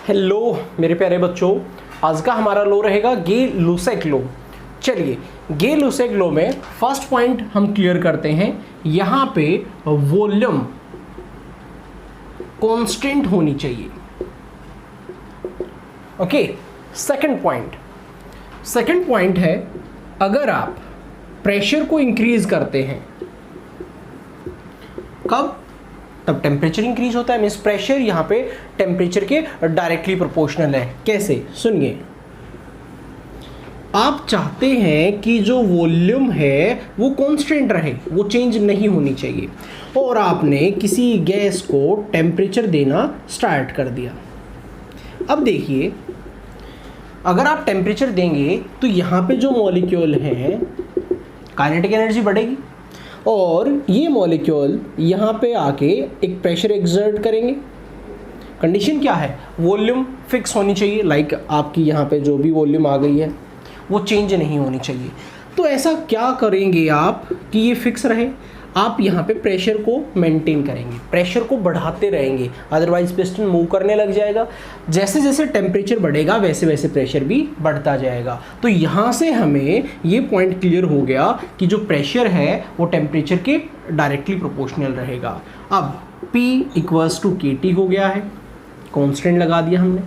Hello मेरे प्यारे बच्चों, आज का हमारा लो रहेगा गे-लुसेक लो। चलिए, गे-लुसेक लो में फर्स्ट पॉइंट हम क्लियर करते हैं। यहाँ पे वॉल्यूम कांस्टेंट होनी चाहिए। ओके, सेकंड पॉइंट है, अगर आप प्रेशर को इंक्रीज करते हैं, कब? तब टेम्परेचर इंक्रीज होता है। मीन्स प्रेशर यहाँ पे टेम्परेचर के डायरेक्टली प्रोपोर्शनल है। कैसे? सुनिए, आप चाहते हैं कि जो वॉल्यूम है वो कांस्टेंट रहे, वो चेंज नहीं होनी चाहिए, और आपने किसी गैस को टेम्परेचर देना स्टार्ट कर दिया। अब देखिए, अगर आप टेम्परेचर देंगे तो यहाँ पे जो मॉलिक्यूल हैं, काइनेटिक एनर्जी बढ़ेगी, और ये मॉलिक्यूल यहाँ पे आके एक प्रेशर एक्सर्ट करेंगे। कंडीशन क्या है? वॉल्यूम फिक्स होनी चाहिए। लाइक आपकी यहाँ पे जो भी वॉल्यूम आ गई है वो चेंज नहीं होनी चाहिए। तो ऐसा क्या करेंगे आप कि ये फिक्स रहे? आप यहाँ पे प्रेशर को मेंटेन करेंगे, प्रेशर को बढ़ाते रहेंगे, अदरवाइज पिस्टन मूव करने लग जाएगा। जैसे जैसे टेम्परेचर बढ़ेगा वैसे वैसे प्रेशर भी बढ़ता जाएगा। तो यहाँ से हमें ये पॉइंट क्लियर हो गया कि जो प्रेशर है वो टेम्परेचर के डायरेक्टली प्रोपोर्शनल रहेगा। अब P इक्वल्स टू KT हो गया है, कॉन्स्टेंट लगा दिया हमने।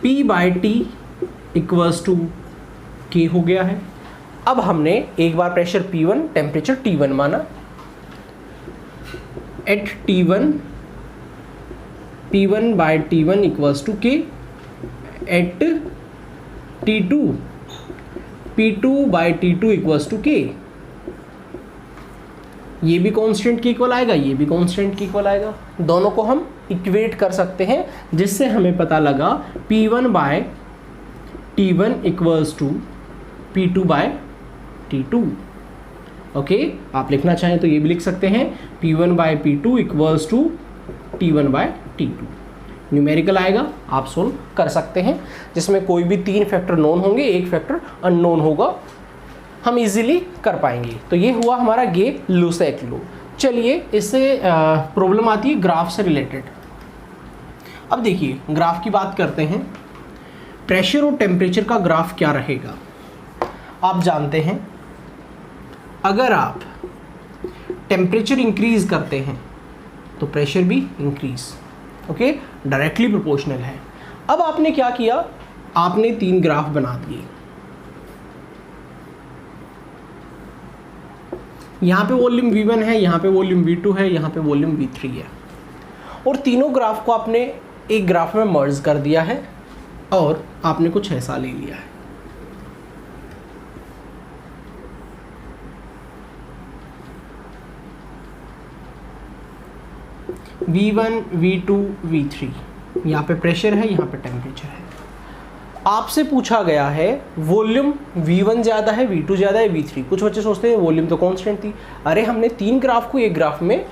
P/T इक्वल्स टू K हो गया है। अब हमने एक बार प्रेशर P1, टेम्परेचर T1 माना। At T1 P1/T1 equals to K। At T2 P2/T2 equals to K। ये भी कांस्टेंट के इक्वल आएगा, ये भी कांस्टेंट के इक्वल आएगा। दोनों को हम इक्वेट कर सकते हैं, जिससे हमें पता लगा P1/T1 equals to P2/T2। Okay, आप लिखना चाहें तो ये भी लिख सकते हैं, P1/P2 equals to T1/T2। Numerical आएगा, आप सोल्व कर सकते हैं, जिसमें कोई भी 3 फैक्टर नोन होंगे, 1 फैक्टर अननोन होगा, हम इजीली कर पाएंगे। तो ये हुआ हमारा गे-लुसेक लो। चलिए, इससे प्रॉब्लम आती है ग्राफ से रिलेटेड। अब देखिए, ग्राफ की बात करते हैं। प्रेशर और टेम्परेचर का ग्राफ क्या रहेगा? आप जानते हैं, अगर आप टेम्परेचर इंक्रीज करते हैं तो प्रेशर भी इंक्रीज, ओके, डायरेक्टली प्रोपोर्शनल है। अब आपने क्या किया? आपने 3 ग्राफ बना दिए। यहाँ पे वॉल्यूम V1 है, यहाँ पे वॉल्यूम V2 है, यहाँ पे वॉल्यूम V3 है, और तीनों ग्राफ को आपने एक ग्राफ में मर्ज कर दिया है, और आपने कुछ ऐसा ले लिया है। V1, V2, V3, यहाँ पे प्रेशर है, यहाँ पे टेम्परेचर है। आपसे पूछा गया है वॉल्यूम V1 ज़्यादा है, V2 ज़्यादा है, V3। कुछ बच्चे सोचते हैं वॉल्यूम तो कांस्टेंट थी। अरे, हमने 3 ग्राफ को एक ग्राफ में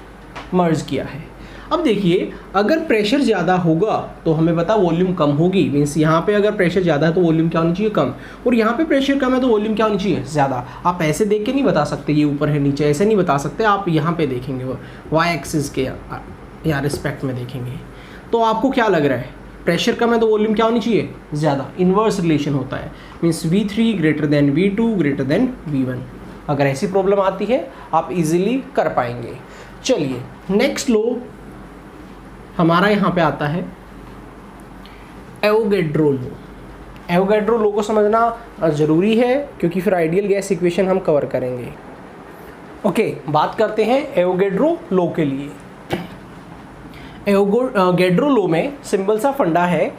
मर्ज किया है। अब देखिए, अगर प्रेशर ज़्यादा होगा तो हमें पता वॉल्यूम कम होगी। मीन्स यहाँ पे अगर प्रेशर ज़्यादा है तो वॉल्यूम क्या होनी चाहिए? कम। और यहाँ पे प्रेशर कम है तो वॉल्यूम क्या होनी चाहिए? ज़्यादा। आप ऐसे देख के नहीं बता सकते ये ऊपर है नीचे, ऐसे नहीं बता सकते। आप यहाँ पे देखेंगे वाई एक्सिस के या रिस्पेक्ट में देखेंगे, तो आपको क्या लग रहा है? प्रेशर कम है तो वॉल्यूम क्या होनी चाहिए? ज़्यादा। इन्वर्स रिलेशन होता है। Means V3 greater than V2 greater than V1। अगर ऐसी प्रॉब्लम आती है आप इजीली कर पाएंगे। चलिए, नेक्स्ट लो हमारा यहाँ पे आता है एवोगैड्रो लो। एवोगैड्रो लो को समझना ज़रूरी है, क्योंकि फिर आइडियल गैस इक्वेशन हम कवर करेंगे। ओके, बात करते हैं एवोगैड्रो लो के लिए। एवोगैड्रो लो में सिंपल सा फंडा है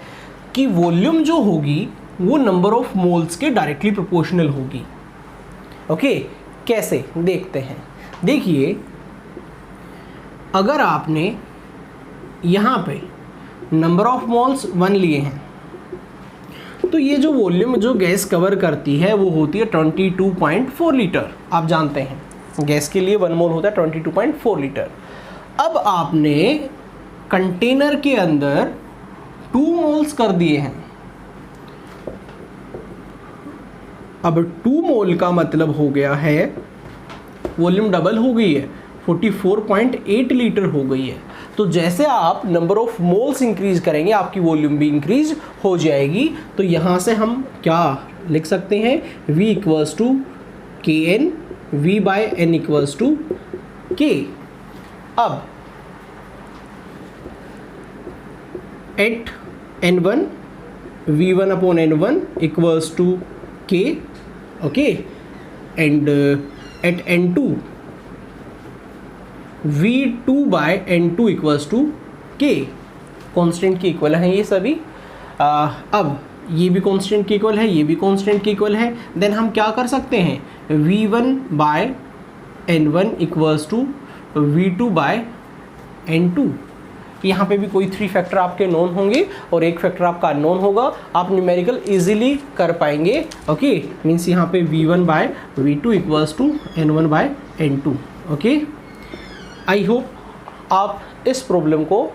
कि वॉल्यूम जो होगी वो नंबर ऑफ मोल्स के डायरेक्टली प्रोपोर्शनल होगी। ओके, कैसे? देखते हैं। देखिए, अगर आपने यहाँ पे नंबर ऑफ मोल्स 1 लिए हैं, तो ये जो वॉल्यूम जो गैस कवर करती है वो होती है 22.4 लीटर। आप जानते हैं गैस के लिए 1 मोल होता है 22.4 लीटर। अब आपने कंटेनर के अंदर 2 मोल्स कर दिए हैं। अब 2 मोल का मतलब हो गया है वॉल्यूम डबल हो गई है, 44.8 लीटर हो गई है। तो जैसे आप नंबर ऑफ मोल्स इंक्रीज करेंगे आपकी वॉल्यूम भी इंक्रीज हो जाएगी। तो यहाँ से हम क्या लिख सकते हैं, V equals to K N, V by N equals to K. अब at N1 V1 upon N1 equals to K, okay, and at N2 V2 by N2 equals to K. Constant के इक्वल हैं ये सभी। अब ये भी constant के equal है, ये भी कॉन्स्टेंट के इक्वल है। देन हम क्या कर सकते हैं, V1 bye N1 equals to V2 by N2। यहाँ पे भी कोई 3 फैक्टर आपके नोन होंगे और एक फैक्टर आपका अननोन होगा। आप न्यूमेरिकल इजीली कर पाएंगे, ओके। मीन्स यहाँ पे V1 by V2 equals to N1 by N2, okay. I hope आप इस प्रॉब्लम को,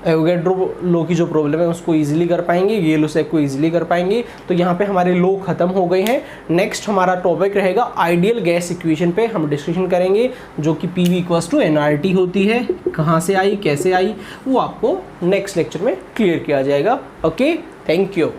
एवोगैड्रो लॉ की जो प्रॉब्लम है उसको इजीली कर पाएंगे, ये लो सेक को इजीली कर पाएंगे। तो यहाँ पे हमारे लॉ खत्म हो गए हैं। नेक्स्ट हमारा टॉपिक रहेगा आइडियल गैस इक्वेशन पे हम डिस्कशन करेंगे, जो कि PV इक्वल्स टू nRT होती है। कहाँ से आई, कैसे आई, वो आपको नेक्स्ट लेक्चर में क्लियर किया जाएगा। Okay, thank you.